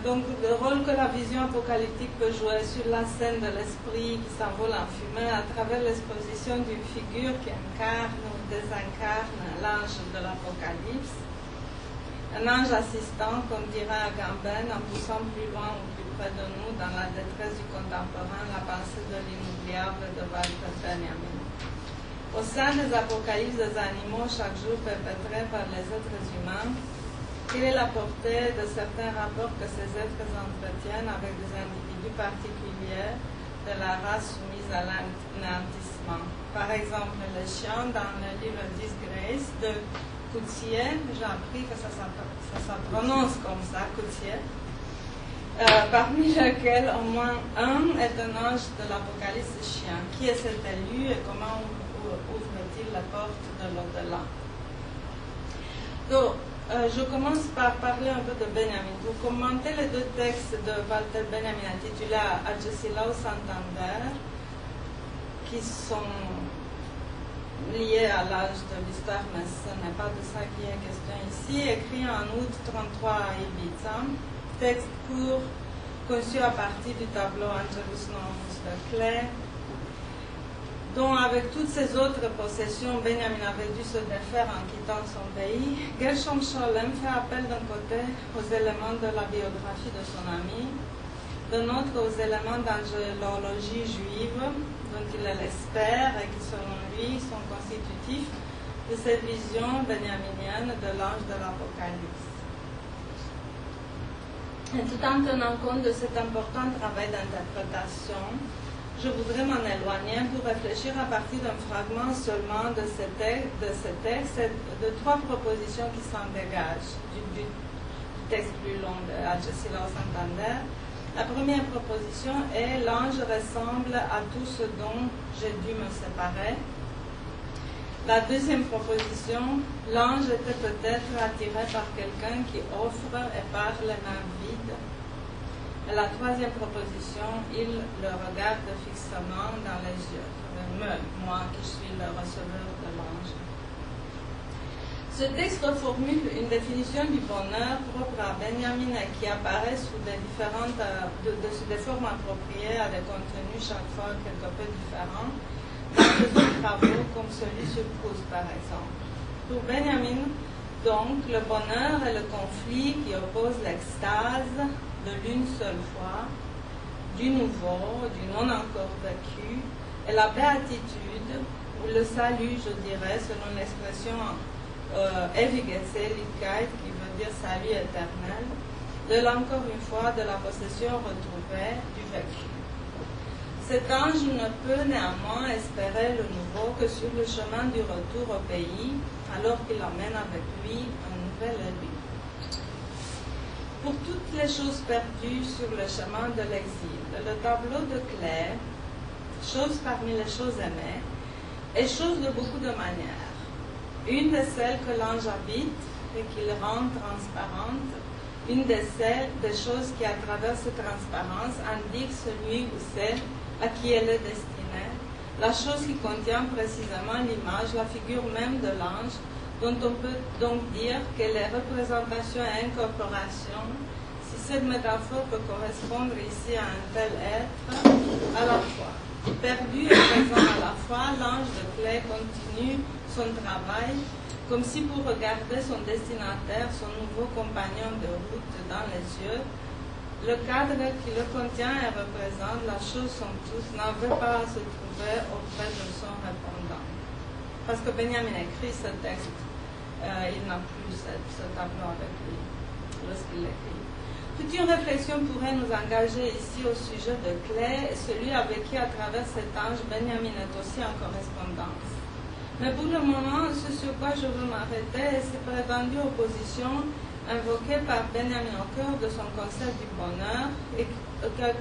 Donc le rôle que la vision apocalyptique peut jouer sur la scène de l'esprit qui s'envole en fumée à travers l'exposition d'une figure qui incarne ou désincarne l'ange de l'Apocalypse. Un ange assistant, comme dirait Agamben, en poussant plus loin ou plus près de nous dans la détresse du contemporain la pensée de l'inoubliable de Walter Benjamin. Au sein des apocalypses des animaux chaque jour perpétrés par les êtres humains, quelle est la portée de certains rapports que ces êtres entretiennent avec des individus particuliers de la race soumise à l'anéantissement? Par exemple, les chiens dans le livre Disgrace de Coutier, j'ai appris que ça prononce comme ça, Coutier, parmi lesquels au moins un est un ange de l'Apocalypse chien. Qui est cet élu et comment ouvre-t-il la porte de l'au-delà? Donc, je commence par parler un peu de Benjamin. Pour commenter les deux textes de Walter Benjamin intitulés Agesilaus Santander, qui sont liés à l'âge de l'histoire, mais ce n'est pas de ça qu'il est question ici, écrit en août 1933 à Ibiza, texte court conçu à partir du tableau Angelus Novus de Klee, dont avec toutes ses autres possessions, Benjamin avait dû se défaire en quittant son pays. Gershom Scholem fait appel d'un côté aux éléments de la biographie de son ami, d'un autre aux éléments d'angélologie juive, dont il est l'expert et qui, selon lui, sont constitutifs de cette vision benjaminienne de l'ange de l'Apocalypse. Et tout en tenant compte de cet important travail d'interprétation, je voudrais m'en éloigner pour réfléchir à partir d'un fragment seulement de ce texte et de trois propositions qui s'en dégagent du texte plus long de Agesilaus Santander. La première proposition est « L'ange ressemble à tout ce dont j'ai dû me séparer ». La deuxième proposition « L'ange était peut-être attiré par quelqu'un qui offre et par les mains vides ». Et la troisième proposition, il le regarde fixement dans les yeux. Moi qui suis le receveur de l'ange. Ce texte reformule une définition du bonheur propre à Benjamin et qui apparaît sous des formes appropriées à des contenus chaque fois quelque peu différents dans des travaux comme celui sur Proust par exemple. Pour Benjamin, donc, le bonheur est le conflit qui oppose l'extase de l'une seule fois, du nouveau, du non encore vécu, et la béatitude, ou le salut, je dirais, selon l'expression Ewige Seligkeit, qui veut dire salut éternel, de l'encore une fois de la possession retrouvée du vécu. Cet ange ne peut néanmoins espérer le nouveau que sur le chemin du retour au pays, alors qu'il emmène avec lui un nouvel élu. Pour toutes les choses perdues sur le chemin de l'exil, le tableau de Klee, chose parmi les choses aimées, est chose de beaucoup de manières. Une de celles que l'ange habite et qu'il rend transparente, une de celles des choses qui, à travers cette transparence, indique celui ou celle à qui elle est destinée, la chose qui contient précisément l'image, la figure même de l'ange, dont on peut donc dire que les représentations et incorporations, si cette métaphore peut correspondre ici à un tel être, à la fois perdu et présent à la fois, l'ange de Klee continue son travail, comme si pour regarder son destinataire, son nouveau compagnon de route dans les yeux, le cadre qui le contient et représente la chose somme toute n'avait pas à se trouver auprès de son répondant. Parce que Benjamin écrit ce texte, il n'a plus ce tableau avec lui lorsqu'il l'écrit. Toute une réflexion pourrait nous engager ici au sujet de Klee, celui avec qui, à travers cet ange, Benjamin est aussi en correspondance. Mais pour le moment, ce sur quoi je veux m'arrêter est cette prétendue opposition invoquée par Benjamin au cœur de son concept du bonheur et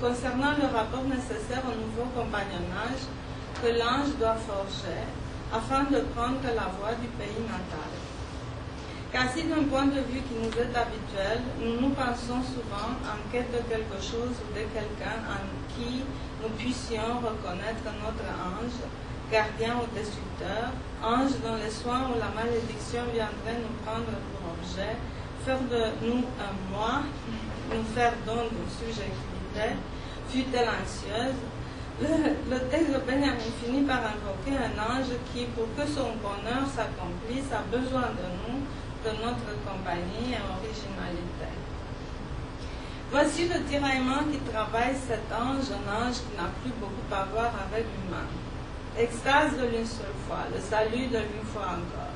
concernant le rapport nécessaire au nouveau compagnonnage que l'ange doit forger afin de prendre la voie du pays natal. Car si d'un point de vue qui nous est habituel, nous pensons souvent en quête de quelque chose ou de quelqu'un en qui nous puissions reconnaître notre ange, gardien ou destructeur, ange dont les soins ou la malédiction viendraient nous prendre pour objet, faire de nous un moi, nous faire don d'une subjectivité, fut-elle anxieuse, le texte de Benjamin finit par invoquer un ange qui, pour que son bonheur s'accomplisse, a besoin de nous, de notre compagnie et originalité. Voici le tiraillement qui travaille cet ange, un ange qui n'a plus beaucoup à voir avec l'humain. L'extase de l'une seule fois, le salut de l'une fois encore.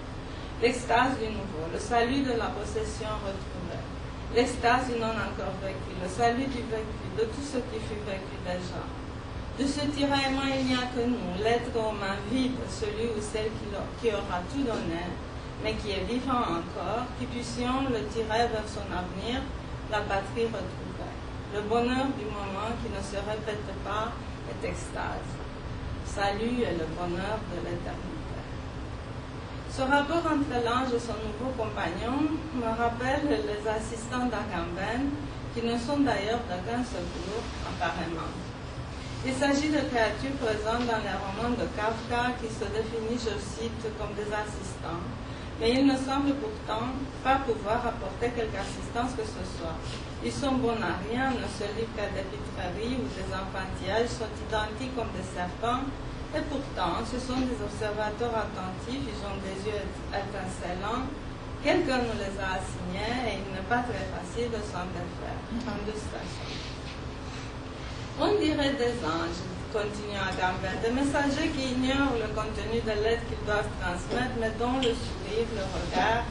L'extase du nouveau, le salut de la possession retrouvée. L'extase du non encore vécu, le salut du vécu, de tout ce qui fut vécu déjà. De ce tiraillement, il n'y a que nous, l'être aux mains vides, celui ou celle qui aura tout donné, mais qui est vivant encore, qui puissions le tirer vers son avenir, la patrie retrouvée. Le bonheur du moment qui ne se répète pas est extase. Salut et le bonheur de l'éternité. Ce rapport entre l'ange et son nouveau compagnon me rappelle les assistants d'Agamben, qui ne sont d'ailleurs d'aucun secours, apparemment. Il s'agit de créatures présentes dans les romans de Kafka qui se définissent, je cite, comme des assistants, mais ils ne semblent pourtant pas pouvoir apporter quelque assistance que ce soit. Ils sont bons à rien, ne se livrent qu'à des pitreries ou des enfantillages, sont identiques comme des serpents, et pourtant ce sont des observateurs attentifs, ils ont des yeux étincelants, quelqu'un nous les a assignés et il n'est pas très facile de s'en défaire. En deux stations. On dirait des anges, continue Agamben, des messagers qui ignorent le contenu de l'aide qu'ils doivent transmettre, mais dont le sourire, le regard,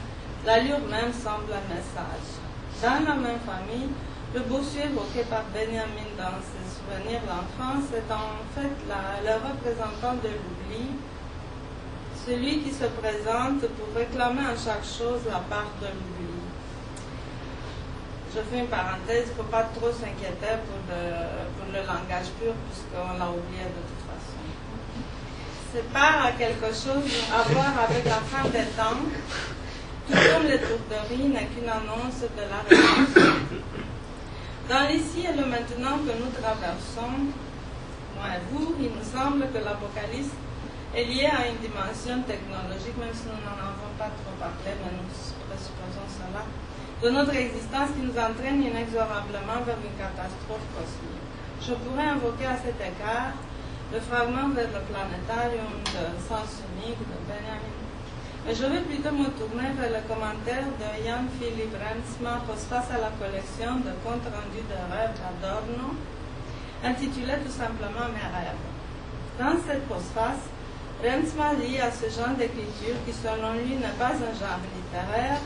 l'allure même semble un message. Dans la même famille, le bossu évoqué par Benjamin dans ses souvenirs d'enfance est en fait le représentant de l'oubli, celui qui se présente pour réclamer à chaque chose la part de l'oubli. Je fais une parenthèse, il ne faut pas trop s'inquiéter pour le langage pur, puisqu'on l'a oublié de toute façon. C'est pas quelque chose à voir avec la fin des temps, tout comme l'étourderie n'est qu'une annonce de la rédemption. Dans l'ici et le maintenant que nous traversons, moi et vous, il nous semble que l'Apocalypse est lié à une dimension technologique, même si nous n'en avons pas trop parlé, mais nous présupposons cela, de notre existence qui nous entraîne inexorablement vers une catastrophe cosmique. Je pourrais invoquer à cet égard le fragment vers le planétarium de Sens unique de Benjamin. Mais je vais plutôt me tourner vers le commentaire de Jan Philipp Reemtsma postface à la collection de comptes rendus de rêves d'Adorno, intitulée tout simplement Mes rêves. Dans cette postface, Reemtsma lit à ce genre d'écriture qui selon lui n'est pas un genre littéraire,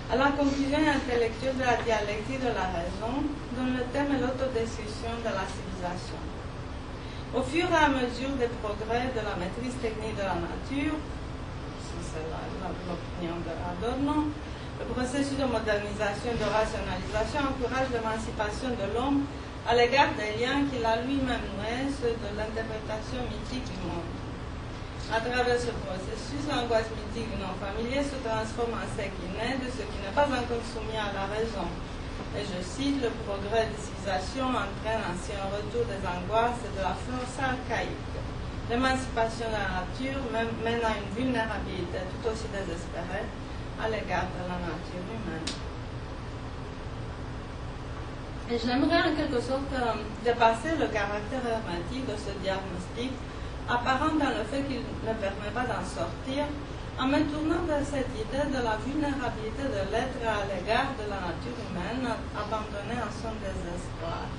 à la conclusion intellectuelle de la dialectique de la raison, dont le thème est l'autodescription de la civilisation. Au fur et à mesure des progrès de la maîtrise technique de la nature, c'est l'opinion de Adorno, le processus de modernisation et de rationalisation encourage l'émancipation de l'homme à l'égard des liens qu'il a lui-même noués, ceux de l'interprétation mythique du monde. À travers ce processus, l'angoisse mythique du non-familier se transforme en ce qui naît de ce qui n'est pas encore soumis à la raison. Et je cite, le progrès des civilisations entraîne ainsi un retour des angoisses et de la force archaïque. L'émancipation de la nature mène à une vulnérabilité tout aussi désespérée à l'égard de la nature humaine. Et j'aimerais en quelque sorte dépasser le caractère hermétique de ce diagnostic apparent dans le fait qu'il ne permet pas d'en sortir, en me tournant vers cette idée de la vulnérabilité de l'être à l'égard de la nature humaine abandonnée à son désespoir.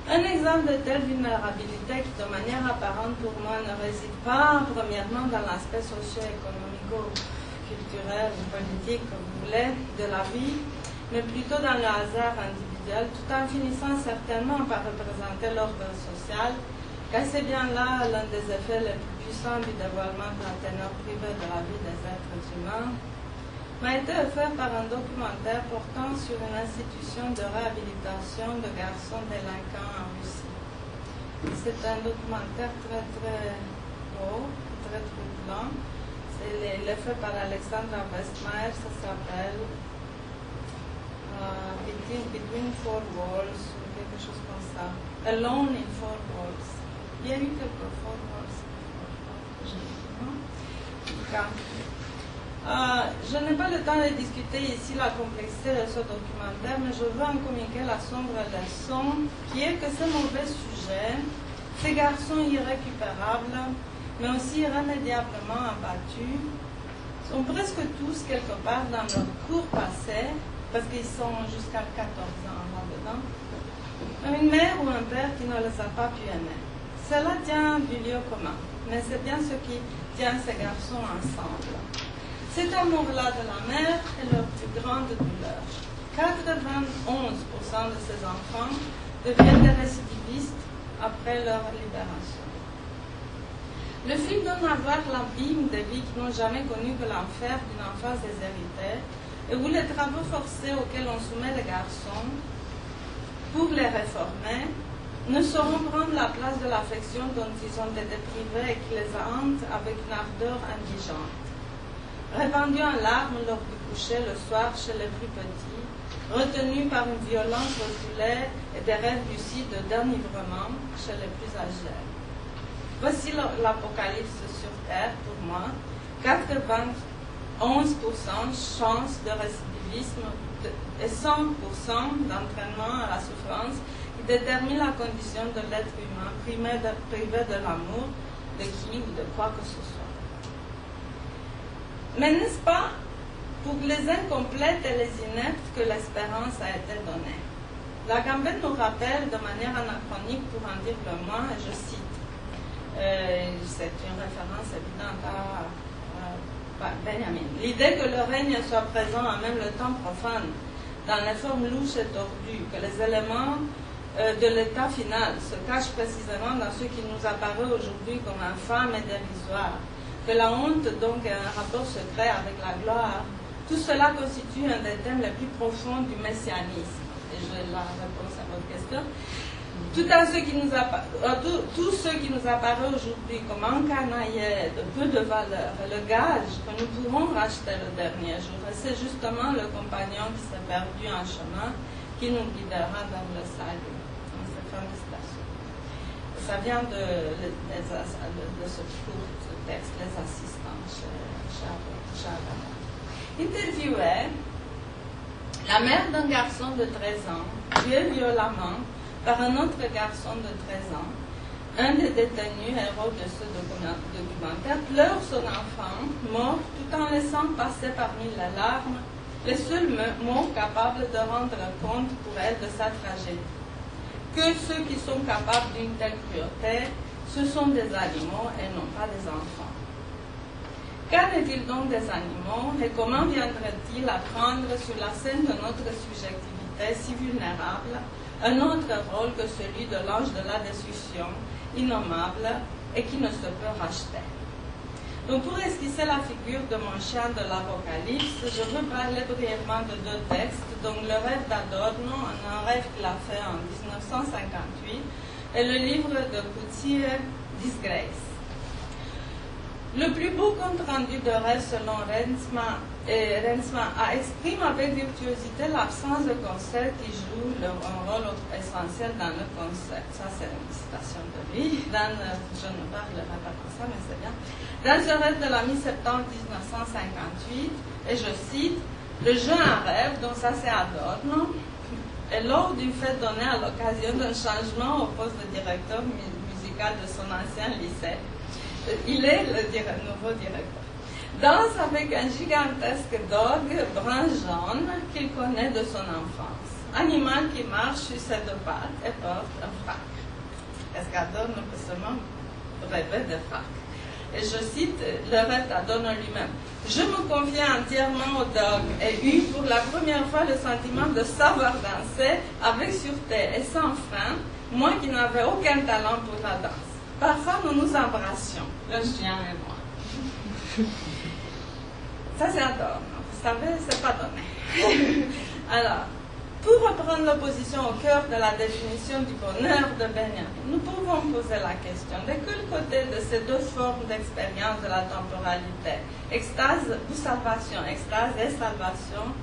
Un exemple de telle vulnérabilité qui, de manière apparente pour moi, ne réside pas premièrement dans l'aspect socio-économico-culturel ou politique, que vous voulez, de la vie, mais plutôt dans le hasard individuel, tout en finissant certainement par représenter l'ordre social, car c'est bien là l'un des effets les plus puissants du dévoilement de la teneur privée de la vie des êtres humains, m'a été offert par un documentaire portant sur une institution de réhabilitation de garçons délinquants en Russie. C'est un documentaire très très beau, très troublant. Il est fait par Alexandra Westmeyer, ça s'appelle Between Four Walls, ou quelque chose comme ça. Alone in Four Walls. Il y a eu quelques Four Walls. Je n'ai pas le temps de discuter ici la complexité de ce documentaire, mais je veux en communiquer la sombre leçon qui est que ce mauvais sujet, ces garçons irrécupérables, mais aussi irrémédiablement abattus, sont presque tous quelque part dans leur cours passé, parce qu'ils sont jusqu'à 14 ans là-dedans, une mère ou un père qui ne les a pas pu aimer. Cela tient du lieu commun, mais c'est bien ce qui tient ces garçons ensemble. Cet amour-là de la mère est leur plus grande douleur. 91% de ces enfants deviennent des récidivistes après leur libération. Le film donne à voir l'abîme des vies qui n'ont jamais connu que l'enfer d'une enfance déshéritée et où les travaux forcés auxquels on soumet les garçons pour les réformer ne sauront prendre la place de l'affection dont ils ont été privés et qui les hante avec une ardeur indigente. Répandus en larmes lors du coucher le soir chez les plus petits, retenus par une violence refoulée et des rêves lucides d'enivrement chez les plus âgés. Voici l'apocalypse sur Terre pour moi, 91% chance de récidivisme et 100% d'entraînement à la souffrance qui détermine la condition de l'être humain privé de l'amour de qui ou de quoi que ce soit. Mais n'est-ce pas pour les incomplètes et les ineptes que l'espérance a été donnée? La Gambette nous rappelle de manière anachronique, pour en dire le moins, et je cite, c'est une référence évidente à Benjamin, l'idée que le règne soit présent en même le temps profane, dans les formes louches et tordues, que les éléments de l'état final se cachent précisément dans ce qui nous apparaît aujourd'hui comme infâme et dérisoire, que la honte donc est un rapport secret avec la gloire, tout cela constitue un des thèmes les plus profonds du messianisme. Et j'ai la réponse à votre question. Tout ce qui nous apparaît aujourd'hui comme encanaillé de peu de valeur est le gage que nous pourrons racheter le dernier jour. Et c'est justement le compagnon qui s'est perdu en chemin qui nous guidera dans le salut, dans cette fameuse station. Ça vient de ce court texte, les assistants chez Abraham. Interviewée, la mère d'un garçon de 13 ans, tué violemment par un autre garçon de 13 ans, un des détenus héros de ce documentaire, pleure son enfant, mort, tout en laissant passer parmi les larmes les seuls mots capables de rendre compte pour elle de sa tragédie. Que ceux qui sont capables d'une telle cruauté, ce sont des animaux et non pas des enfants. Qu'en est-il donc des animaux et comment viendrait-il à prendre sur la scène de notre subjectivité si vulnérable un autre rôle que celui de l'ange de la destruction, innommable et qui ne se peut racheter? Donc pour esquisser la figure de mon chien de l'Apocalypse, je veux parler brièvement de deux textes, donc le rêve d'Adorno, un rêve qu'il a fait en 1958, et le livre de Coutier, Disgrace. Le plus beau compte-rendu de rêve selon Rensma exprime avec virtuosité l'absence de concert qui joue un rôle essentiel dans le concert. Ça, c'est une citation de lui. Je ne parlerai pas comme ça, mais c'est bien. Dans ce rêve de la mi-septembre 1958, et je cite, le jeu en rêve, donc ça c'est Adorno, et lors d'une fête donnée à l'occasion d'un changement au poste de directeur musical de son ancien lycée, il est le nouveau directeur. Danse avec un gigantesque dog brun-jaune qu'il connaît de son enfance. Animal qui marche sur ses deux pattes et porte un frac. Est-ce qu'Adorno peut seulement rêver de frac? Et je cite le rêve d'Adorno lui-même. Je me confiais entièrement au dog et eus pour la première fois le sentiment de savoir danser avec sûreté et sans frein, moi qui n'avais aucun talent pour la danse. Parfois, nous nous embrassions, le chien et moi. Ça, c'est Adorno. Vous savez, c'est pas donné. Alors, pour reprendre l'opposition au cœur de la définition du bonheur de Benjamin, nous pouvons poser la question de quel côté de ces deux formes d'expérience de la temporalité, extase ou salvation, extase et salvation,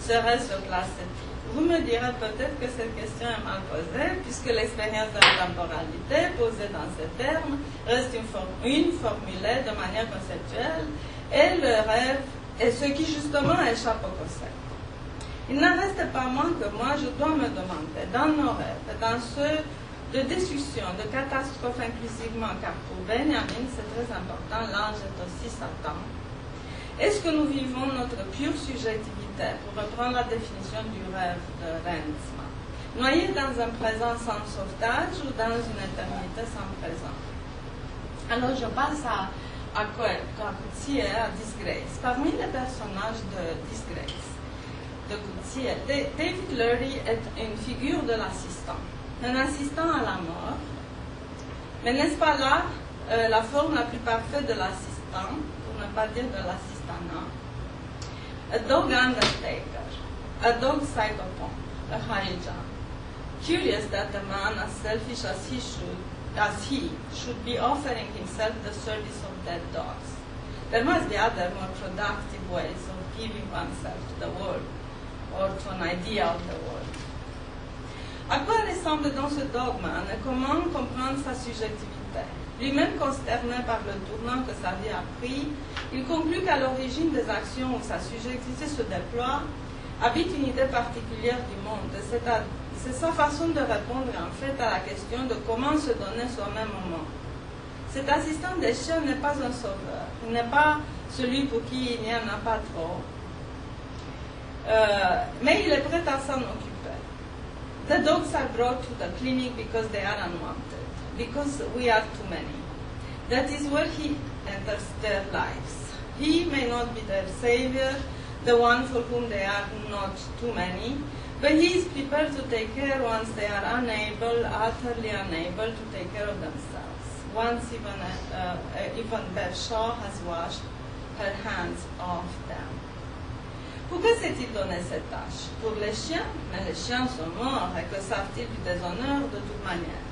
serait-ce classé-t-il? Vous me direz peut-être que cette question est mal posée, puisque l'expérience de la temporalité, posée dans ces termes, reste une formulée de manière conceptuelle, et le rêve et ce qui justement échappe au concept. Il n'en reste pas moins que moi, je dois me demander, dans nos rêves, dans ceux de destruction, de catastrophe inclusivement, car pour Benjamin, c'est très important, l'ange est aussi Satan. Est-ce que nous vivons notre pure subjectivité, pour reprendre la définition du rêve de Renzmann, noyé dans un présent sans sauvetage ou dans une éternité sans présent? Alors je passe à Coetzee et à Disgrace. Parmi les personnages de Disgrace, de Coetzee, David Lurie est une figure de l'assistant, un assistant à la mort. Mais n'est-ce pas là la forme la plus parfaite de l'assistant, pour ne pas dire de l'assistanat? A dog undertaker, a dog psychopath, a hijack. Curious that a man as selfish as he should be offering himself the service of dead dogs. There must be other more productive ways of giving oneself to the world, or to an idea of the world. À quoi ressemble donc ce dogme et comment comprendre sa subjectivité? Lui-même consterné par le tournant que sa vie a pris, il conclut qu'à l'origine des actions où sa subjectivité se déploie, habite une idée particulière du monde. C'est sa façon de répondre en fait à la question de comment se donner soi-même au monde. Cet assistant des chiens n'est pas un sauveur, il n'est pas celui pour qui il n'y en a pas trop, mais il est prêt à s'en occuper. The dogs are brought to the clinic because they are unwanted, because we are too many. That is where he enters their lives. He may not be their savior, the one for whom they are not too many, but he is prepared to take care once they are unable, utterly unable to take care of themselves. Once even Bev Shaw has washed her hands off them. Pourquoi s'est-il donné cette tâche? Pour les chiens, mais les chiens sont morts et que savent-ils du déshonneur de toute manière?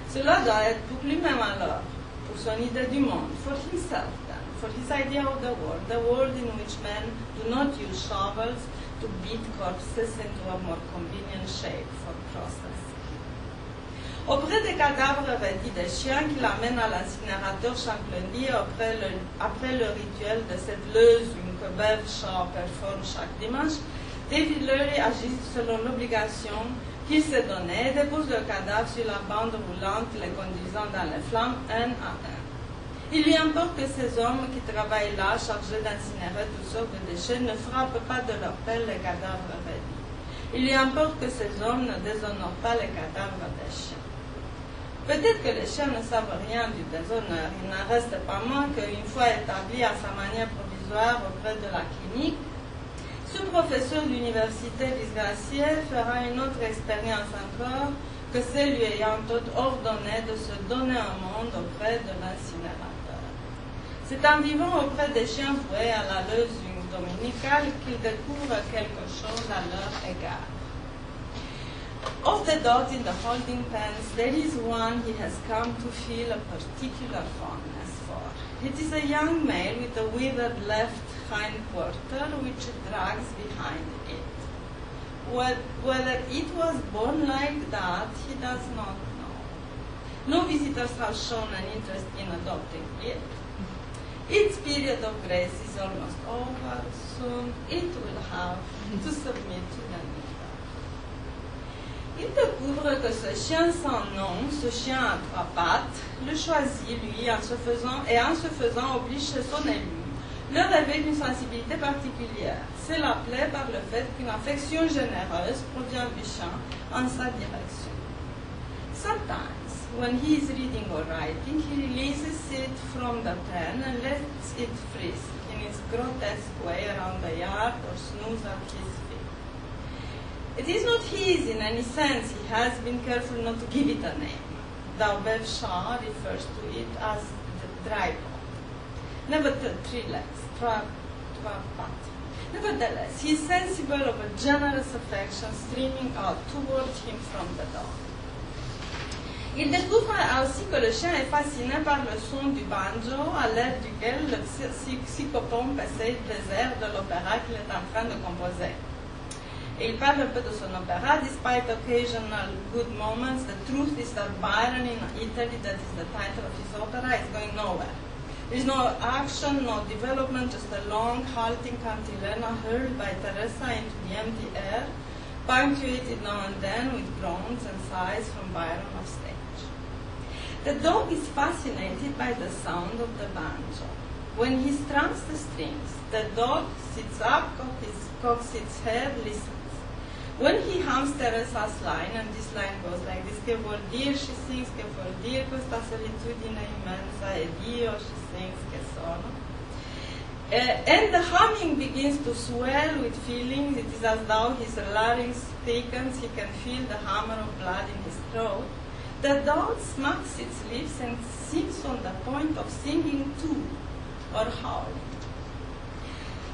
Cela doit être pour lui-même alors, pour son idée du monde, for himself then, for his idea of the world in which men do not use shovels to beat corpses into a more convenient shape for processing. Auprès des cadavres revêtis des chiens qui l'amènent à l'incinérateur Champlain après le rituel de cette leusune que Bev Shaw performe chaque dimanche, David Lurie agit selon l'obligation qu'il s'est donnée et dépose le cadavre sur la bande roulante, les conduisant dans les flammes un à un. Il lui importe que ces hommes qui travaillent là, chargés d'incinérer toutes sortes de déchets, ne frappent pas de leur pelle les cadavres revêtis. Il lui importe que ces hommes ne déshonorent pas les cadavres des chiens. Peut-être que les chiens ne savent rien du déshonneur. Il n'en reste pas moins qu'une fois établi à sa manière provisoire auprès de la clinique, ce professeur d'université disgracié fera une autre expérience encore que celle lui ayant ordonné de se donner au monde auprès de l'incinérateur. C'est en vivant auprès des chiens voués à la leusune dominicale qu'il découvre quelque chose à leur égard. Of the dogs in the holding pens, there is one he has come to feel a particular fondness for. It is a young male with a withered left hind quarter which drags behind it. Whether it was born like that, he does not know. No visitors have shown an interest in adopting it. Its period of grace is almost over. Soon it will have to submit to the need. Il découvre que ce chien sans nom, ce chien à trois pattes, le choisit, lui, en se faisant oblige chez son élu, le réveil d'une sensibilité particulière. C'est l'appelé par le fait qu'une affection généreuse provient du chien en sa direction. Sometimes, when he is reading or writing, he releases it from the pen and lets it frisk in its grotesque way around the yard or snooze at his feet. It is not his in any sense. He has been careful not to give it a name, though Bev Shaw refers to it as the tripod. Nevertheless, he is sensible of a generous affection streaming out towards him from the dog. Il découvre aussi que le chien est fasciné par le son du banjo à l'aide duquel le psychopompe essaye des airs de l'opéra qu'il est en train de composer. Et il parle un peu de son opéra, despite occasional good moments. The truth is that Byron in Italy, that is the title of his opera, is going nowhere. There's no action, no development, just a long, halting cantilena hurled by Teresa into the empty air, punctuated now and then with groans and sighs from Byron off stage. The dog is fascinated by the sound of the banjo. When he strums the strings, the dog sits up, cocks its head, listens. When he hums Teresa's line, and this line goes like this, che vuol dire, she sings, che vuol dire questa solitudine immensa, e Dio, she sings, che sono. And the humming begins to swell with feeling. It is as though his larynx thickens, he can feel the hammer of blood in his throat. The dog smacks its lips and seems on the point of singing too, or howling.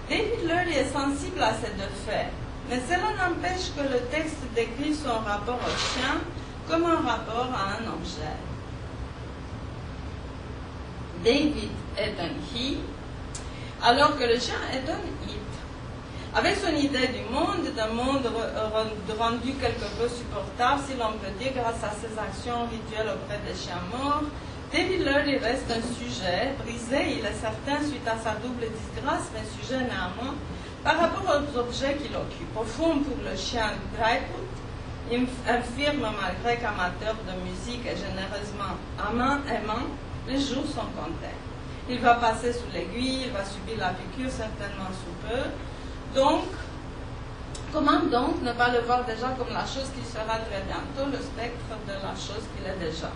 David Lurie est sensible à ces deux faits, mais cela n'empêche que le texte décrit son rapport au chien comme un rapport à un objet. David est un he, alors que le chien est un it. Avec son idée du monde, d'un monde rendu quelque peu supportable, si l'on peut dire, grâce à ses actions rituelles auprès des chiens morts, David Lurie reste un sujet brisé, il est certain, suite à sa double disgrâce, mais sujet néanmoins, par rapport aux objets qu'il occupe. Au fond, pour le chien Dryput, infirme malgré qu'amateur de musique et généreusement aimant, les jours sont comptés. Il va passer sous l'aiguille, il va subir la piqûre certainement sous peu. Donc, comment donc ne pas le voir déjà comme la chose qu'il sera très bientôt, le spectre de la chose qu'il est déjà?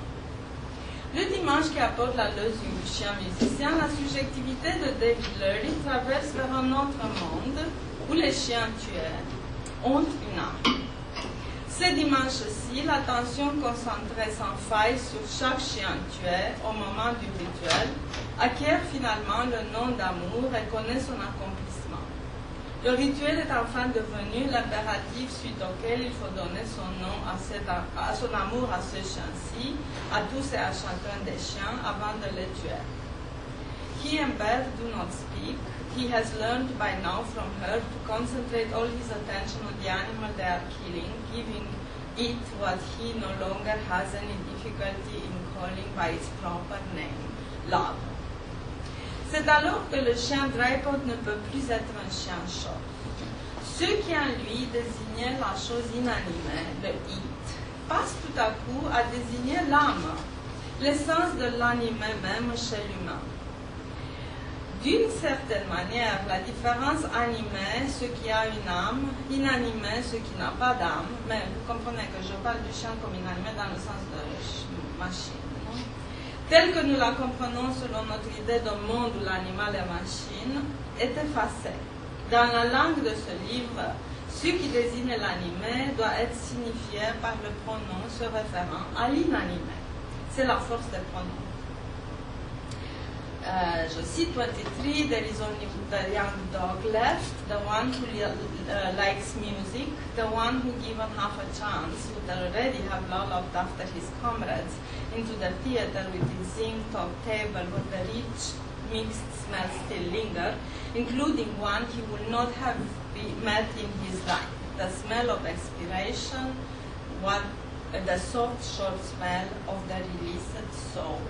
Le dimanche qui apporte la logique du chien musicien, la subjectivité de David Lurie traverse vers un autre monde où les chiens tués ont une âme. Ce dimanche-ci, l'attention concentrée sans faille sur chaque chien tué au moment du rituel acquiert finalement le nom d'amour et connaît son accomplissement. Le rituel est enfin devenu l'impératif suite auquel il faut donner son nom à son amour à ce chien-ci, à tous et à chacun des chiens, avant de les tuer. He and Beth do not speak. He has learned by now from her to concentrate all his attention on the animal they are killing, giving it what he no longer has any difficulty in calling by its proper name, love. C'est alors que le chien Drypot ne peut plus être un chien chaud. Ce qui en lui désignait la chose inanimée, le it, passe tout à coup à désigner l'âme, l'essence de l'animé même chez l'humain. D'une certaine manière, la différence animée, ce qui a une âme, inanimé, ce qui n'a pas d'âme, mais vous comprenez que je parle du chien comme inanimé dans le sens de machine. Tel que nous la comprenons selon notre idée d'un monde où l'animal et machine, est effacée. Dans la langue de ce livre, ce qui désigne l'animé doit être signifié par le pronom se référant à l'inanimé. C'est la force des pronoms. Je cite 23, there is only the young dog left, the one who likes music, the one who given half a chance would already have lolloped after his comrades into the theater with its zinc-top table where the rich mixed smells still linger, including one he would not have met in his life, the smell of expiration, the soft, short smell of the released soul.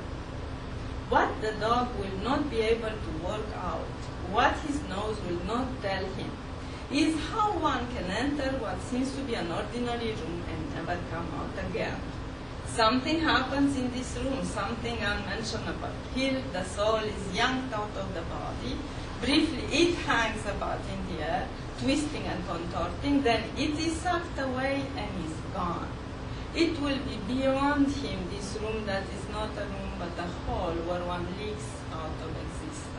What the dog will not be able to work out, what his nose will not tell him, is how one can enter what seems to be an ordinary room and never come out again. Something happens in this room, something unmentionable. Here the soul is yanked out of the body. Briefly, it hangs about in the air, twisting and contorting, then it is sucked away and is gone. It will be beyond him, this room that is not a room but a hole where one leaks out of existence.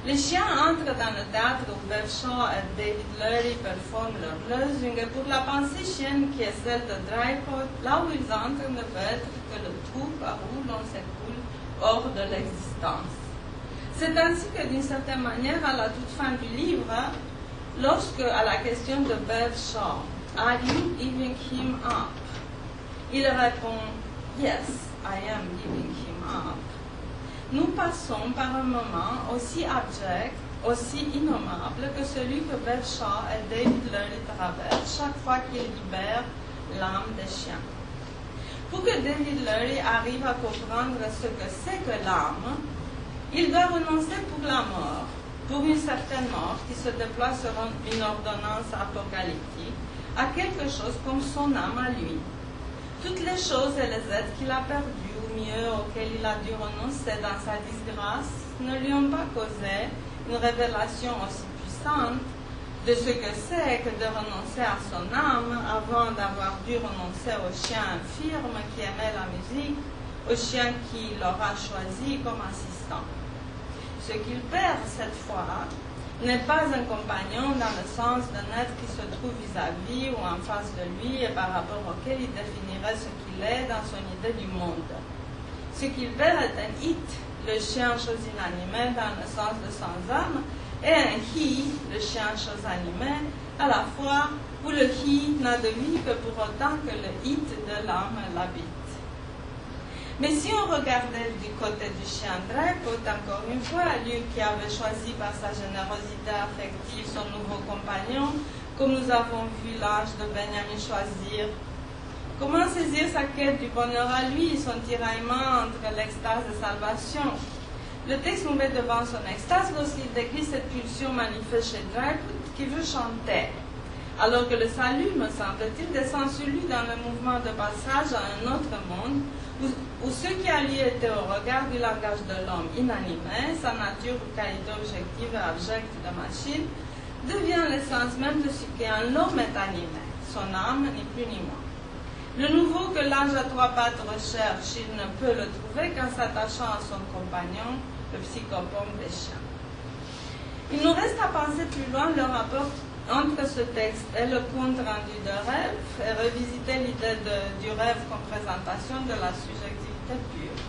Les chiens entrent dans le théâtre où Bev Shaw et David Lurie performent leur losing, et pour la pensée chienne qui est celle de Drypot, là où ils entrent ne peut être que le trou par où l'on s'écoule hors de l'existence. C'est ainsi que d'une certaine manière, à la toute fin du livre, lorsque, à la question de Bev Shaw, are you giving him up? Il répond, yes, I am giving him up. Nous passons par un moment aussi abject, aussi innommable que celui que Bev Shaw et David Lurie traversent chaque fois qu'ils libèrent l'âme des chiens. Pour que David Lurie arrive à comprendre ce que c'est que l'âme, il doit renoncer pour la mort, pour une certaine mort qui se déploie sur une ordonnance apocalyptique, à quelque chose comme son âme à lui. Toutes les choses et les êtres qu'il a perdus, ou mieux, auxquels il a dû renoncer dans sa disgrâce, ne lui ont pas causé une révélation aussi puissante de ce que c'est que de renoncer à son âme avant d'avoir dû renoncer au chien infirme qui aimait la musique, au chien qui l'aura choisi comme assistant. Ce qu'il perd cette fois n'est pas un compagnon dans le sens d'un être qui se trouve vis-à-vis ou en face de lui et par rapport auquel il définirait ce qu'il est dans son idée du monde. Ce qu'il perd est un it, le chien chose inanimée dans le sens de sans âme, et un he, le chien chose animée, à la fois où le he n'a de vie que pour autant que le it de l'âme l'habite. Mais si on regardait du côté du chien Dracoth, encore une fois, lui qui avait choisi par sa générosité affective son nouveau compagnon, comme nous avons vu l'âge de Benjamin choisir, comment saisir sa quête du bonheur à lui, son tiraillement entre l'extase et salvation? Le texte nous met devant son extase lorsqu'il décrit cette pulsion manifeste chez Dracoth qui veut chanter, alors que le salut, me semble-t-il, descend sur lui dans le mouvement de passage à un autre monde, où ce qui a lui été au regard du langage de l'homme inanimé, sa nature ou qualité objective et abjecte de machine, devient l'essence même de ce qu'un l'homme est animé, son âme, ni plus ni moins. Le nouveau que l'ange à trois pattes recherche, il ne peut le trouver qu'en s'attachant à son compagnon, le psychopompe des chiens. Il nous reste à penser plus loin le rapport entre ce texte et le compte rendu de rêve et revisiter l'idée du rêve comme présentation de la subjectivité pure.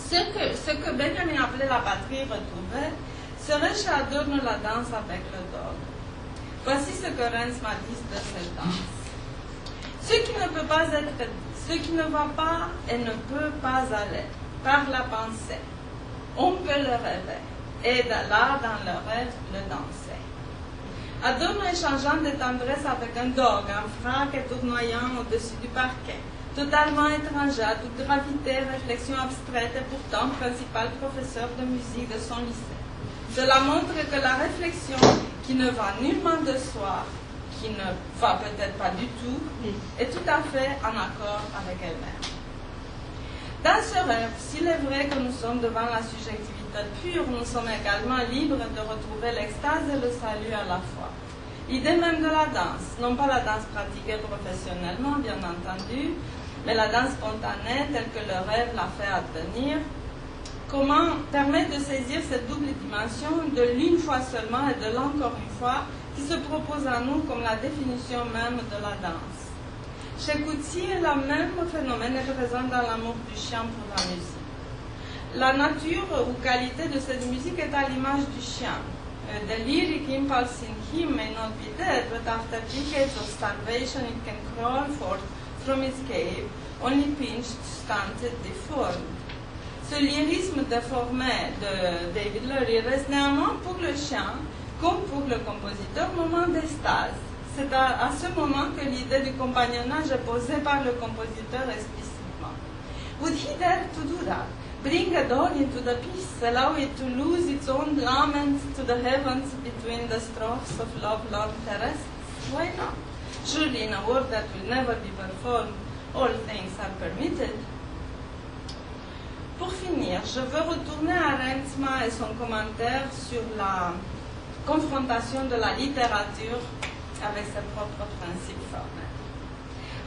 Ce que Benjamin appelait la patrie retrouvée serait chez Adorno la danse avec le dogme. Voici ce que Rensma dit de cette danse. Ce qui ne peut pas être dit, ce qui ne va pas et ne peut pas aller, par la pensée, on peut le rêver, et là, dans le rêve, le danser. Adorno échangeant de tendresse avec un dogue, en frac et tournoyant au-dessus du parquet, totalement étranger à toute gravité, réflexion abstraite et pourtant principal professeur de musique de son lycée. Cela montre que la réflexion, qui ne va nullement de soi, qui ne va peut-être pas du tout, est tout à fait en accord avec elle-même. Dans ce rêve, s'il est vrai que nous sommes devant la subjectivité pure, nous sommes également libres de retrouver l'extase et le salut à la fois. L'idée même de la danse, non pas la danse pratiquée professionnellement, bien entendu, mais la danse spontanée telle que le rêve l'a fait advenir, comment permet de saisir cette double dimension de l'une fois seulement et de l'encore une fois qui se propose à nous comme la définition même de la danse. Chez Coetzee, le même phénomène est présent dans l'amour du chien pour la musique. La nature ou qualité de cette musique est à l'image du chien. The lyric impulse in him may not be dead, but after decades of starvation it can crawl forth from its cave, only pinched, stunted, deformed. Ce lyrisme déformé de David Lurie reste néanmoins pour le chien, comme pour le compositeur, moment d'extase. C'est à ce moment que l'idée du compagnonnage est posée par le compositeur explicitement. Would he dare to do that? Bring a dog into the piece, allow it to lose its own lament to the heavens between the strophes of Love, Love, Terrestre? Why not? Surely in a work that will never be performed, all things are permitted. Pour finir, je veux retourner à Rensma et son commentaire sur la confrontation de la littérature avec ses propres principes formels.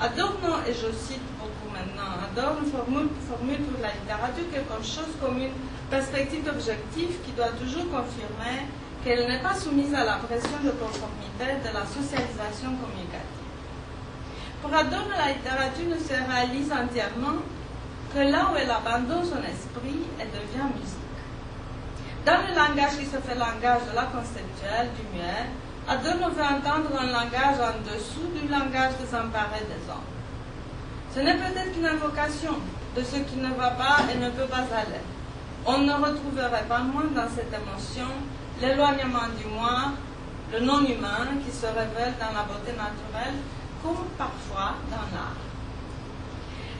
Adorno, et je cite beaucoup maintenant, Adorno formule pour la littérature quelque chose comme une perspective d'objectif qui doit toujours confirmer qu'elle n'est pas soumise à la pression de conformité de la socialisation communicative. Pour Adorno, la littérature ne se réalise entièrement que là où elle abandonne son esprit et devient musique. Dans le langage qui se fait langage de la conceptuelle, du muet, Adorno veut entendre un langage en dessous du langage désemparé des hommes. Ce n'est peut-être qu'une invocation de ce qui ne va pas et ne peut pas aller. On ne retrouverait pas moins dans cette émotion l'éloignement du moi, le non-humain qui se révèle dans la beauté naturelle, comme parfois dans l'art.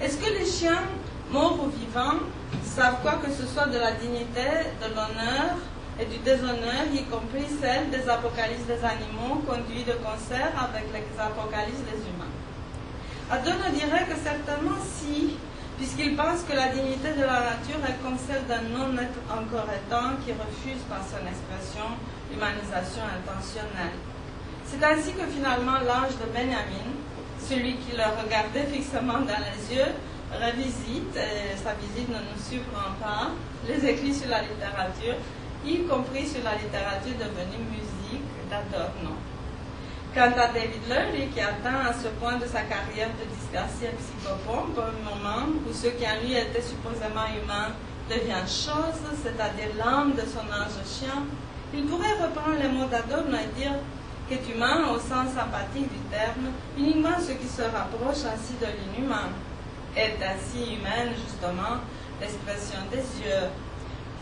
Est-ce que les chiens, morts ou vivants, savent quoi que ce soit de la dignité, de l'honneur et du déshonneur, y compris celle des apocalypses des animaux conduits de concert avec les apocalypses des humains? Adorno dirait que certainement si, puisqu'il pense que la dignité de la nature est comme celle d'un non-être encore étant qui refuse par son expression l'humanisation intentionnelle. C'est ainsi que finalement l'ange de Benjamin, celui qui le regardait fixement dans les yeux, revisite, et sa visite ne nous surprend pas, les écrits sur la littérature, y compris sur la littérature devenue musique d'Adorno. Quant à David Lurie, qui atteint à ce point de sa carrière de disgracié psychopompe, un moment où ce qui en lui était supposément humain devient chose, c'est-à-dire l'âme de son ange chien, il pourrait reprendre les mots d'Adorno et dire qu'est humain au sens sympathique du terme, uniquement ce qui se rapproche ainsi de l'inhumain. Est ainsi humaine, justement, l'expression des yeux,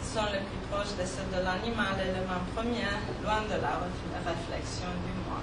qui sont les plus proches de ceux de l'animal, l'élément premier, loin de la réflexion du moi.